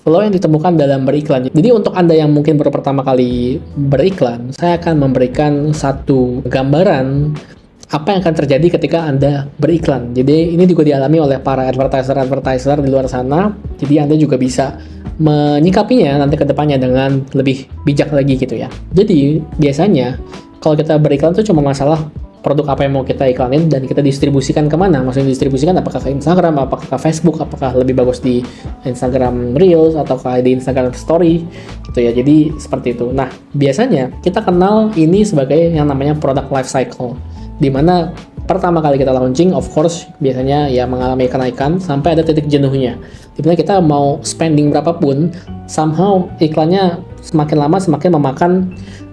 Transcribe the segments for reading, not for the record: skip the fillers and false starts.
flow yang ditemukan dalam beriklan. Jadi untuk Anda yang mungkin baru pertama kali beriklan, saya akan memberikan satu gambaran apa yang akan terjadi ketika Anda beriklan. Jadi ini juga dialami oleh para advertiser di luar sana. Jadi Anda juga bisa menyikapinya nanti ke depannya dengan lebih bijak lagi gitu ya. Jadi biasanya kalau kita beriklan itu cuma masalah produk apa yang mau kita iklanin dan kita distribusikan kemana. Maksudnya distribusikan apakah ke Instagram, apakah ke Facebook, apakah lebih bagus di Instagram Reels ataukah di Instagram Story gitu ya. Jadi seperti itu. Nah biasanya kita kenal ini sebagai yang namanya product life cycle, dimana pertama kali kita launching of course biasanya ya mengalami kenaikan sampai ada titik jenuhnya, dimana kita mau spending berapapun somehow iklannya semakin lama semakin memakan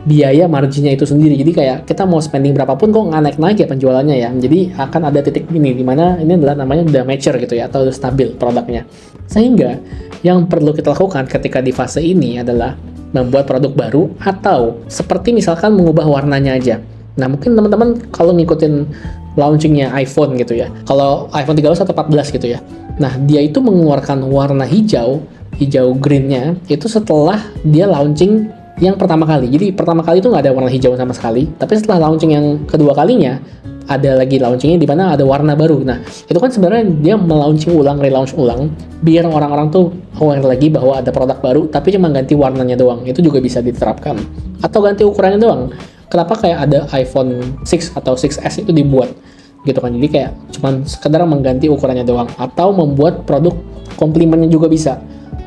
biaya marginnya itu sendiri. Jadi kayak kita mau spending berapapun kok nggak naik-naik ya penjualannya ya. Jadi akan ada titik ini dimana ini adalah namanya udah mature gitu ya, atau udah stabil produknya. Sehingga yang perlu kita lakukan ketika di fase ini adalah membuat produk baru atau seperti misalkan mengubah warnanya aja. Nah mungkin teman-teman kalau ngikutin launchingnya iPhone gitu ya, kalau iPhone 13 atau 14 gitu ya, nah dia itu mengeluarkan warna hijau greennya itu setelah dia launching yang pertama kali. Jadi pertama kali itu nggak ada warna hijau sama sekali, tapi setelah launching yang kedua kalinya ada lagi launchingnya di mana ada warna baru. Nah itu kan sebenarnya dia relaunch ulang biar orang-orang tuh aware lagi bahwa ada produk baru tapi cuma ganti warnanya doang. Itu juga bisa diterapkan, atau ganti ukurannya doang. Kenapa kayak ada iPhone 6 atau 6s itu dibuat gitu kan, jadi kayak cuman sekedar mengganti ukurannya doang, atau membuat produk komplimennya juga bisa,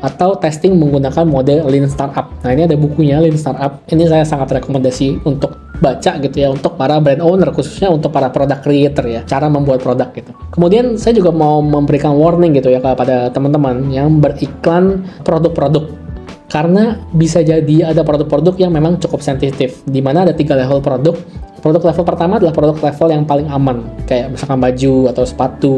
atau testing menggunakan mode Lean Startup. Nah ini ada bukunya Lean Startup, ini saya sangat rekomendasi untuk baca gitu ya, untuk para brand owner, khususnya untuk para product creator ya, cara membuat produk gitu. Kemudian saya juga mau memberikan warning gitu ya kepada teman-teman yang beriklan produk-produk, karena bisa jadi ada produk-produk yang memang cukup sensitif, di mana ada 3 level produk. Produk level pertama adalah produk level yang paling aman, kayak misalkan baju atau sepatu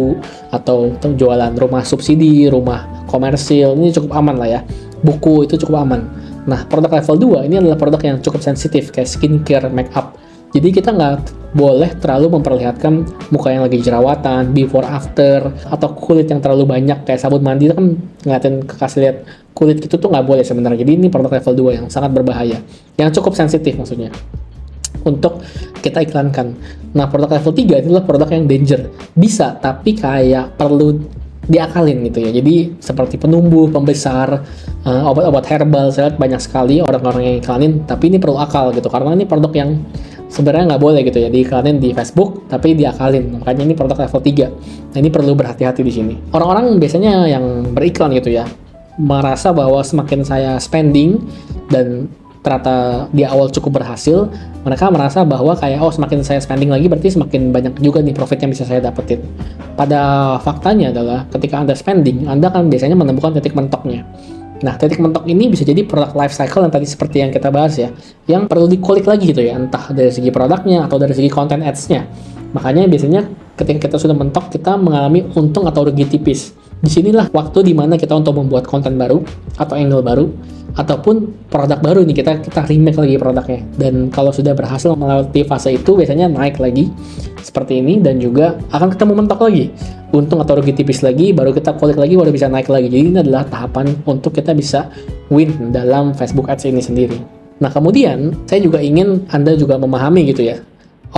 atau jualan rumah subsidi, rumah komersil, ini cukup aman lah ya. Buku itu cukup aman. Nah, produk level 2 ini adalah produk yang cukup sensitif, kayak skincare, make up. Jadi kita nggak boleh terlalu memperlihatkan muka yang lagi jerawatan, before after, atau kulit yang terlalu banyak kayak sabun mandi itu kan ngeliatin kasih lihat kulit gitu tuh nggak boleh sebenarnya. Jadi ini produk level 2 yang sangat berbahaya, yang cukup sensitif maksudnya untuk kita iklankan. Nah produk level 3 adalah produk yang danger, bisa tapi kayak perlu diakalin gitu ya. Jadi seperti penumbuh, pembesar, obat-obat herbal, saya lihat banyak sekali orang-orang yang iklanin, tapi ini perlu akal gitu, karena ini produk yang sebenarnya nggak boleh gitu ya diiklanin di Facebook, tapi diakalin. Makanya ini produk level 3. Nah ini perlu berhati-hati di sini. Orang-orang biasanya yang beriklan gitu ya merasa bahwa semakin saya spending dan ternyata di awal cukup berhasil, mereka merasa bahwa kayak semakin saya spending lagi berarti semakin banyak juga nih profit yang bisa saya dapetin. Pada faktanya adalah ketika Anda spending, Anda kan biasanya menemukan titik mentoknya. Nah, titik mentok ini bisa jadi product life cycle yang tadi seperti yang kita bahas ya, yang perlu dikulik lagi gitu ya, entah dari segi produknya atau dari segi content ads-nya. Makanya biasanya ketika kita sudah mentok, kita mengalami untung atau rugi tipis. Disinilah waktu dimana kita untuk membuat konten baru atau angle baru ataupun produk baru nih, kita remake lagi produknya. Dan kalau sudah berhasil melewati fase itu, biasanya naik lagi seperti ini, dan juga akan ketemu mentok lagi, untung atau rugi tipis lagi, baru kita kulik lagi, baru bisa naik lagi. Jadi ini adalah tahapan untuk kita bisa win dalam Facebook Ads ini sendiri. Nah kemudian saya juga ingin Anda juga memahami gitu ya,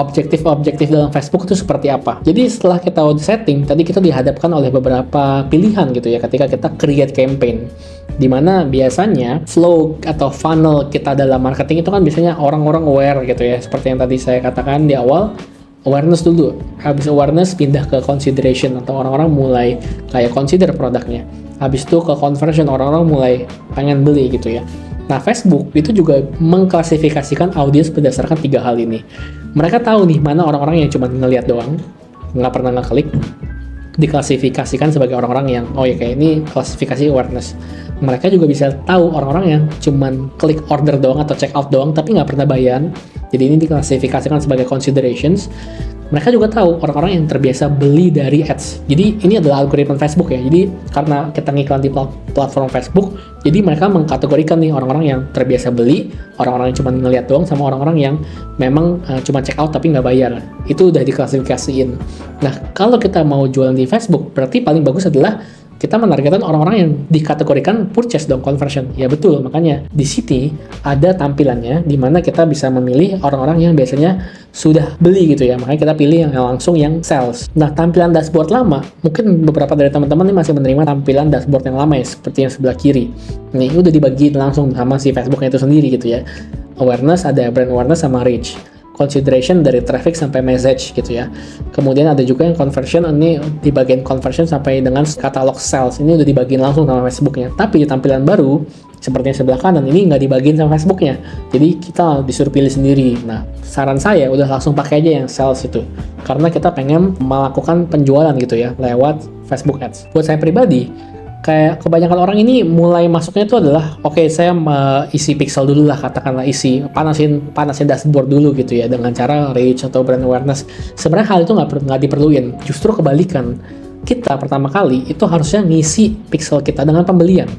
objektif dalam Facebook itu seperti apa. Jadi setelah kita setting, tadi kita dihadapkan oleh beberapa pilihan gitu ya ketika kita create campaign, dimana biasanya flow atau funnel kita dalam marketing itu kan biasanya orang-orang aware gitu ya, seperti yang tadi saya katakan di awal, awareness dulu, habis awareness pindah ke consideration, atau orang-orang mulai kayak consider produknya, habis itu ke conversion, orang-orang mulai pengen beli gitu ya. Nah Facebook itu juga mengklasifikasikan audiens berdasarkan 3 hal ini. Mereka tahu nih mana orang-orang yang cuma ngeliat doang, nggak pernah ngeklik, diklasifikasikan sebagai orang-orang yang ya kayak ini klasifikasi awareness. Mereka juga bisa tahu orang-orang yang cuman klik order doang atau check out doang tapi nggak pernah bayar, jadi ini diklasifikasikan sebagai considerations. Mereka juga tahu orang-orang yang terbiasa beli dari ads. Jadi ini adalah algoritma Facebook ya. Jadi karena kita ngiklan di platform Facebook, jadi mereka mengkategorikan nih orang-orang yang terbiasa beli, orang-orang yang cuma ngeliat doang, sama orang-orang yang memang cuma check out tapi nggak bayar. Itu udah diklasifikasiin. Nah kalau kita mau jualan di Facebook, berarti paling bagus adalah kita menargetkan orang-orang yang dikategorikan purchase dong, conversion. Ya betul, makanya di sini ada tampilannya di mana kita bisa memilih orang-orang yang biasanya sudah beli gitu ya. Makanya kita pilih yang langsung yang sales. Nah, tampilan dashboard lama, mungkin beberapa dari teman-teman ini masih menerima tampilan dashboard yang lama ya, seperti yang sebelah kiri. Ini udah dibagi langsung sama si Facebooknya itu sendiri gitu ya. Awareness, ada brand awareness sama reach. Consideration dari traffic sampai message gitu ya. Kemudian ada juga yang conversion, ini di bagian conversion sampai dengan katalog sales, ini udah dibagiin langsung sama Facebooknya. Tapi di tampilan baru seperti yang sebelah kanan ini nggak dibagiin sama Facebooknya, jadi kita disuruh pilih sendiri. Nah, saran saya udah langsung pakai aja yang sales itu, karena kita pengen melakukan penjualan gitu ya lewat Facebook Ads. Buat saya pribadi, kayak kebanyakan orang ini mulai masuknya itu adalah oke, saya isi pixel dulu lah, katakanlah isi panasin dashboard dulu gitu ya dengan cara reach atau brand awareness. Sebenarnya hal itu nggak diperluin, justru kebalikan. Kita pertama kali itu harusnya ngisi pixel kita dengan pembelian.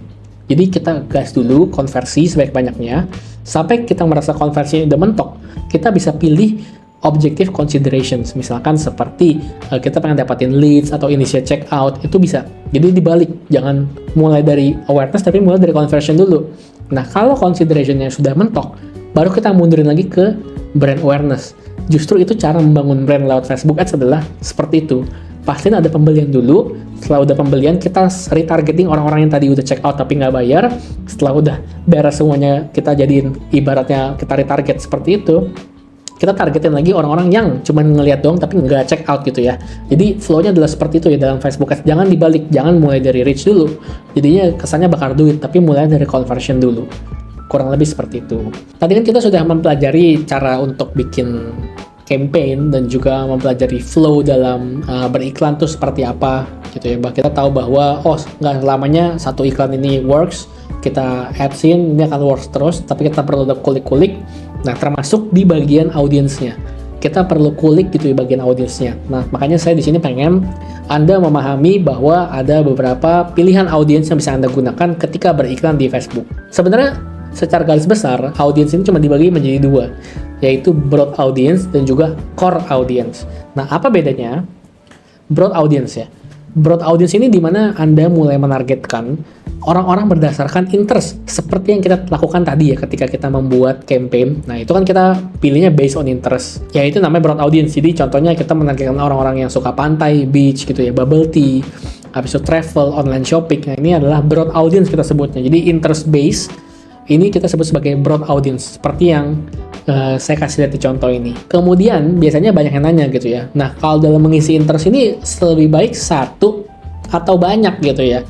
Jadi kita gas dulu konversi sebanyak-banyaknya sampai kita merasa konversi udah mentok, kita bisa pilih objective considerations, misalkan seperti kita pengen dapatin leads atau initiate checkout, itu bisa. Jadi dibalik, jangan mulai dari awareness tapi mulai dari conversion dulu. Nah, kalau considerationnya sudah mentok, baru kita mundurin lagi ke brand awareness. Justru itu cara membangun brand lewat Facebook Ads adalah seperti itu. Pastiin ada pembelian dulu, setelah udah pembelian kita retargeting orang-orang yang tadi udah check out tapi nggak bayar. Setelah udah beres semuanya, kita jadiin ibaratnya kita retarget seperti itu, kita targetin lagi orang-orang yang cuma ngelihat doang tapi nggak check out gitu ya. Jadi flow-nya adalah seperti itu ya dalam Facebook Ads. Jangan dibalik, jangan mulai dari reach dulu, jadinya kesannya bakar duit, tapi mulai dari conversion dulu. Kurang lebih seperti itu. Tadi kan kita sudah mempelajari cara untuk bikin campaign dan juga mempelajari flow dalam beriklan tuh seperti apa gitu ya. Kita tahu bahwa nggak selamanya satu iklan ini works, kita adsin ini akan works terus, tapi kita perlu kulik-kulik. Nah, termasuk di bagian audiensnya, kita perlu kulik gitu di bagian audiensnya. Nah, makanya saya di sini pengen Anda memahami bahwa ada beberapa pilihan audiens yang bisa Anda gunakan ketika beriklan di Facebook. Sebenarnya secara garis besar audiens ini cuma dibagi menjadi dua, yaitu broad audience dan juga core audience. Nah, apa bedanya? Broad audience ya. Broad audience ini dimana Anda mulai menargetkan orang-orang berdasarkan interest, seperti yang kita lakukan tadi ya ketika kita membuat campaign. Nah, itu kan kita pilihnya based on interest, ya itu namanya broad audience. Jadi contohnya kita menargetkan orang-orang yang suka pantai, beach gitu ya, bubble tea, habis itu travel, online shopping. Nah, ini adalah broad audience kita sebutnya. Jadi interest based ini kita sebut sebagai broad audience, seperti yang saya kasih lihat di contoh ini. Kemudian biasanya banyak yang nanya gitu ya. Nah, kalau dalam mengisi interest ini lebih baik satu atau banyak gitu ya.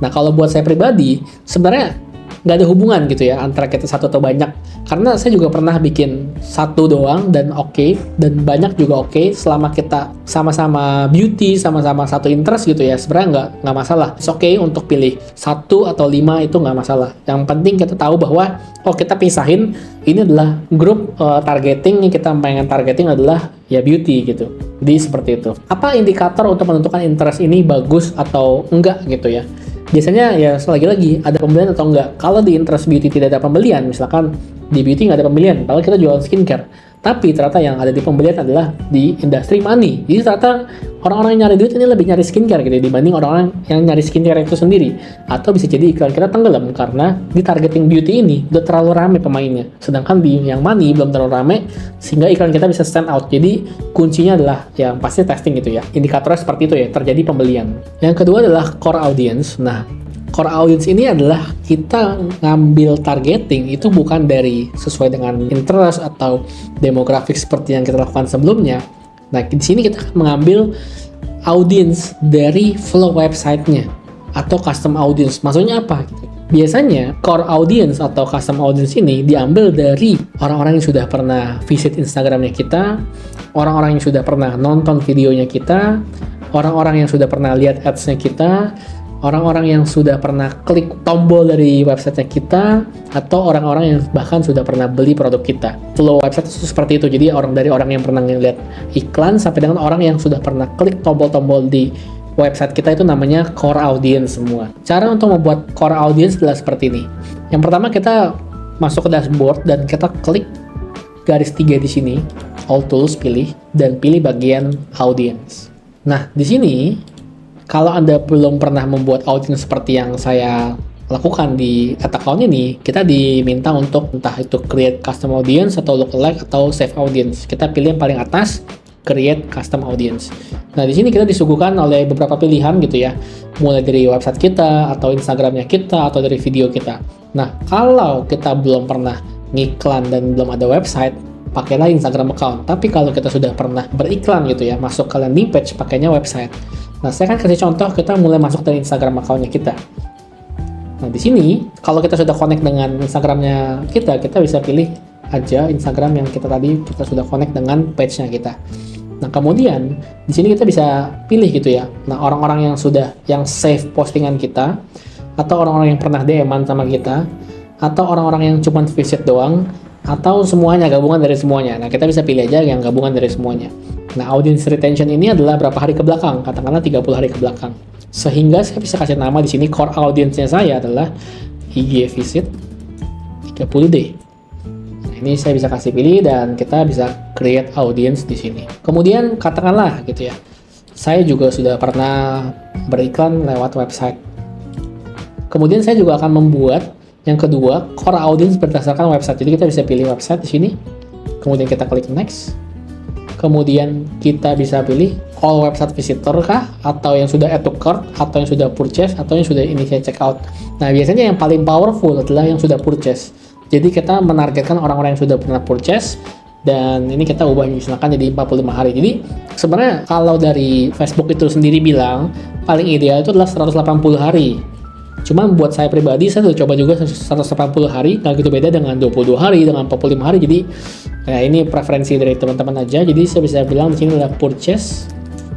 Nah, kalau buat saya pribadi sebenarnya nggak ada hubungan gitu ya antara kita satu atau banyak, karena saya juga pernah bikin satu doang dan oke, dan banyak juga oke, selama kita sama-sama beauty, sama-sama satu interest gitu ya, sebenarnya nggak masalah. It's okay untuk pilih 1 atau 5, itu nggak masalah. Yang penting kita tahu bahwa kita pisahin, ini adalah grup targeting yang kita pengen targeting adalah ya beauty gitu. Jadi seperti itu. Apa indikator untuk menentukan interest ini bagus atau enggak gitu ya? Biasanya ya lagi-lagi ada pembelian atau enggak. Kalau di interest beauty tidak ada pembelian, misalkan di beauty nggak ada pembelian, padahal kita jualan skincare, tapi ternyata yang ada di pembelian adalah di industri money. Jadi ternyata orang-orang yang nyari duit ini lebih nyari skincare gitu dibanding orang-orang yang nyari skincare itu sendiri. Atau bisa jadi iklan kita tenggelam karena di targeting beauty ini udah terlalu rame pemainnya, sedangkan di yang money belum terlalu rame sehingga iklan kita bisa stand out. Jadi kuncinya adalah yang pasti testing gitu ya. Indikatornya seperti itu ya, terjadi pembelian. Yang kedua adalah core audience. Nah, core audience ini adalah kita ngambil targeting itu bukan dari sesuai dengan interest atau demografik seperti yang kita lakukan sebelumnya. Nah, di sini kita mengambil audience dari flow website-nya atau custom audience. Maksudnya apa? Biasanya core audience atau custom audience ini diambil dari orang-orang yang sudah pernah visit Instagramnya kita, orang-orang yang sudah pernah nonton videonya kita, orang-orang yang sudah pernah lihat ads-nya kita, orang-orang yang sudah pernah klik tombol dari website kita, atau orang-orang yang bahkan sudah pernah beli produk kita. Flow website itu seperti itu. Jadi dari orang yang pernah ngeliat iklan sampai dengan orang yang sudah pernah klik tombol-tombol di website kita, itu namanya core audience semua. Cara untuk membuat core audience adalah seperti ini. Yang pertama, kita masuk ke dashboard dan kita klik garis 3 di sini, all tools pilih, dan pilih bagian audience. Nah, di sini Kalau Anda belum pernah membuat audience seperti yang saya lakukan di account ini, kita diminta untuk entah itu create custom audience atau lookalike atau save audience. Kita pilih yang paling atas, create custom audience. Nah, di sini kita disuguhkan oleh beberapa pilihan gitu ya, mulai dari website kita, atau Instagramnya kita, atau dari video kita. Nah, kalau kita belum pernah ngiklan dan belum ada website, pakailah Instagram account. Tapi kalau kita sudah pernah beriklan gitu ya, masuk ke landing page, pakainya website. Nah, saya akan kasih contoh, kita mulai masuk dari Instagram account-nya kita. Nah, di sini, kalau kita sudah connect dengan Instagram-nya kita bisa pilih aja Instagram yang kita sudah connect dengan page-nya kita. Nah, kemudian di sini kita bisa pilih gitu ya. Nah, orang-orang yang save postingan kita, atau orang-orang yang pernah DM-an sama kita, atau orang-orang yang cuma visit doang, atau semuanya, gabungan dari semuanya. Nah, kita bisa pilih aja yang gabungan dari semuanya. Nah, audience retention ini adalah berapa hari ke belakang, katakanlah 30 hari ke belakang. Sehingga saya bisa kasih nama di sini, core audience-nya saya adalah IG visit 30D. Nah, ini saya bisa kasih pilih dan kita bisa create audience di sini. Kemudian katakanlah gitu ya, saya juga sudah pernah beriklan lewat website. Kemudian saya juga akan membuat yang kedua, core audience berdasarkan website. Jadi kita bisa pilih website di sini. Kemudian kita klik next. Kemudian kita bisa pilih all website visitor kah, atau yang sudah add to cart, atau yang sudah purchase, atau yang sudah initiate checkout. Nah, biasanya yang paling powerful adalah yang sudah purchase. Jadi kita menargetkan orang-orang yang sudah pernah purchase, dan ini kita ubah misalkan jadi 45 hari. Jadi sebenarnya kalau dari Facebook itu sendiri bilang paling ideal itu adalah 180 hari. Cuman buat saya pribadi, saya sudah coba juga 180 hari, nggak gitu beda dengan 22 hari, dengan 45 hari. Jadi ya ini preferensi dari teman-teman aja. Jadi saya bisa bilang di sini adalah purchase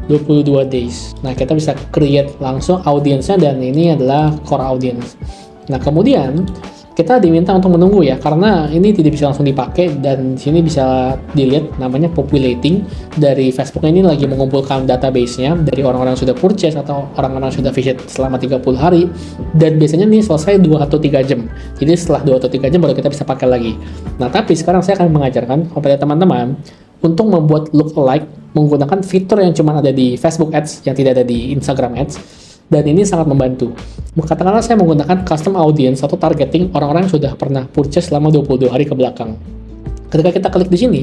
22 days. Nah, kita bisa create langsung audience-nya, dan ini adalah core audience. Nah, kemudian kita diminta untuk menunggu ya, karena ini tidak bisa langsung dipakai, dan di sini bisa dilihat namanya populating dari Facebook. Ini lagi mengumpulkan database-nya dari orang-orang yang sudah purchase atau orang-orang yang sudah visit selama 30 hari, dan biasanya ini selesai 2 atau 3 jam. Jadi setelah 2 atau 3 jam baru kita bisa pakai lagi. Nah, tapi sekarang saya akan mengajarkan kepada teman-teman untuk membuat lookalike menggunakan fitur yang cuma ada di Facebook Ads, yang tidak ada di Instagram Ads. Dan ini sangat membantu. Katakanlah saya menggunakan custom audience atau targeting orang-orang yang sudah pernah purchase selama 22 hari ke belakang. Ketika kita klik di sini,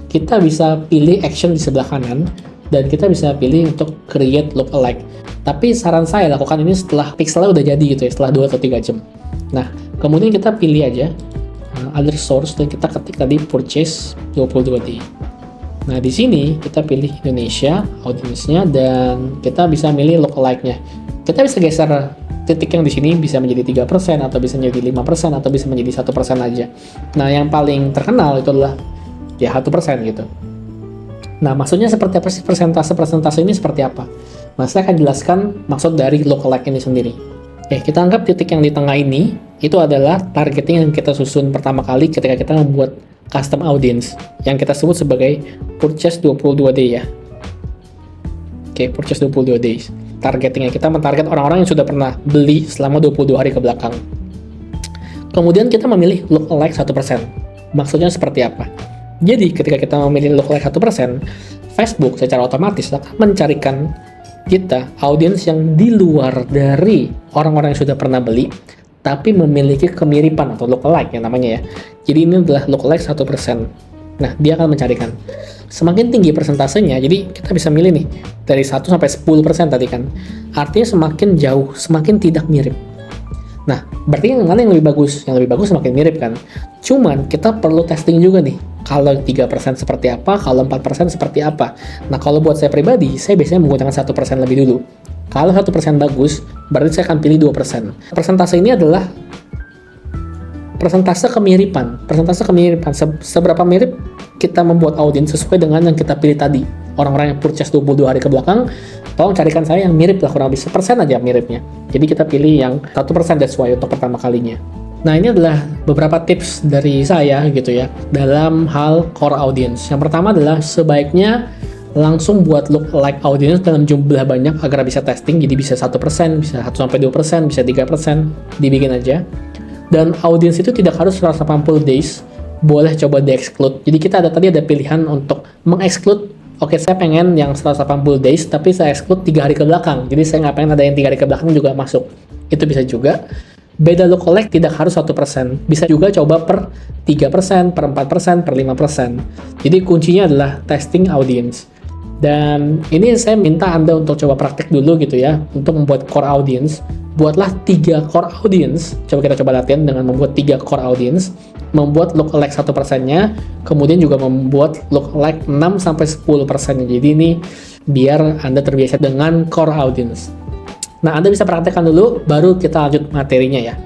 kita bisa pilih action di sebelah kanan, dan kita bisa pilih untuk create lookalike. Tapi saran saya lakukan ini setelah pixelnya udah jadi gitu ya, setelah 2 atau 3 jam. Nah, kemudian kita pilih aja other source, dan kita ketik tadi purchase 22D. Nah, di sini kita pilih Indonesia, audience-nya, dan kita bisa milih lookalike-nya. Kita bisa geser titik yang di sini, bisa menjadi 3%, atau bisa menjadi 5%, atau bisa menjadi 1% aja. Nah, yang paling terkenal itu adalah ya 1% gitu. Nah, maksudnya seperti apa sih persentase ini seperti apa? Nah, saya akan jelaskan maksud dari lookalike ini sendiri. Oke, kita anggap titik yang di tengah ini itu adalah targeting yang kita susun pertama kali ketika kita membuat custom audience yang kita sebut sebagai purchase 22D ya. Oke, purchase 22 days. Targetingnya kita mentarget orang-orang yang sudah pernah beli selama 22 hari ke belakang. Kemudian kita memilih lookalike 1%. Maksudnya seperti apa? Jadi ketika kita memilih lookalike 1%, Facebook secara otomatis akan mencarikan kita audiens yang di luar dari orang-orang yang sudah pernah beli, tapi memiliki kemiripan atau lookalike yang namanya ya. Jadi ini adalah lookalike 1%. Nah, dia akan mencarikan. Semakin tinggi persentasenya, jadi kita bisa milih nih, dari 1 sampai 10% tadi kan. Artinya semakin jauh, semakin tidak mirip. Nah, berarti yang mana yang lebih bagus? Yang lebih bagus semakin mirip kan. Cuman kita perlu testing juga nih. Kalau 3% seperti apa, kalau 4% seperti apa. Nah, kalau buat saya pribadi, saya biasanya menggunakan 1% lebih dulu. Kalau 1% bagus, berarti saya akan pilih 2%. Persentase ini adalah persentase kemiripan. Persentase kemiripan, seberapa mirip kita membuat audiens sesuai dengan yang kita pilih tadi. Orang-orang yang purchase 22 hari ke belakang, tolong carikan saya yang mirip lah, kurang lebih 1% aja miripnya. Jadi kita pilih yang 1% sesuai untuk pertama kalinya. Nah, ini adalah beberapa tips dari saya gitu ya, dalam hal core audience. Yang pertama adalah sebaiknya langsung buat lookalike audience dalam jumlah banyak agar bisa testing. Jadi bisa 1%, bisa 1-2%, bisa 3%, dibikin aja. Dan audience itu tidak harus 180 days, boleh coba di-exclude. Jadi kita tadi ada pilihan untuk meng-exclude oke saya pengen yang 180 days, tapi saya exclude 3 hari ke belakang. Jadi saya nggak pengen ada yang 3 hari ke belakang juga masuk. Itu bisa juga. Beta lookalike tidak harus 1%. Bisa juga coba per 3%, per 4%, per 5%. Jadi kuncinya adalah testing audience. Dan ini saya minta Anda untuk coba praktek dulu gitu ya, untuk membuat core audience. Buatlah 3 core audience. Coba kita coba latihan dengan membuat 3 core audience. Membuat lookalike 1%-nya, kemudian juga membuat lookalike 6-10%-nya. Jadi ini biar Anda terbiasa dengan core audience. Nah, Anda bisa praktekkan dulu, baru kita lanjut materinya ya.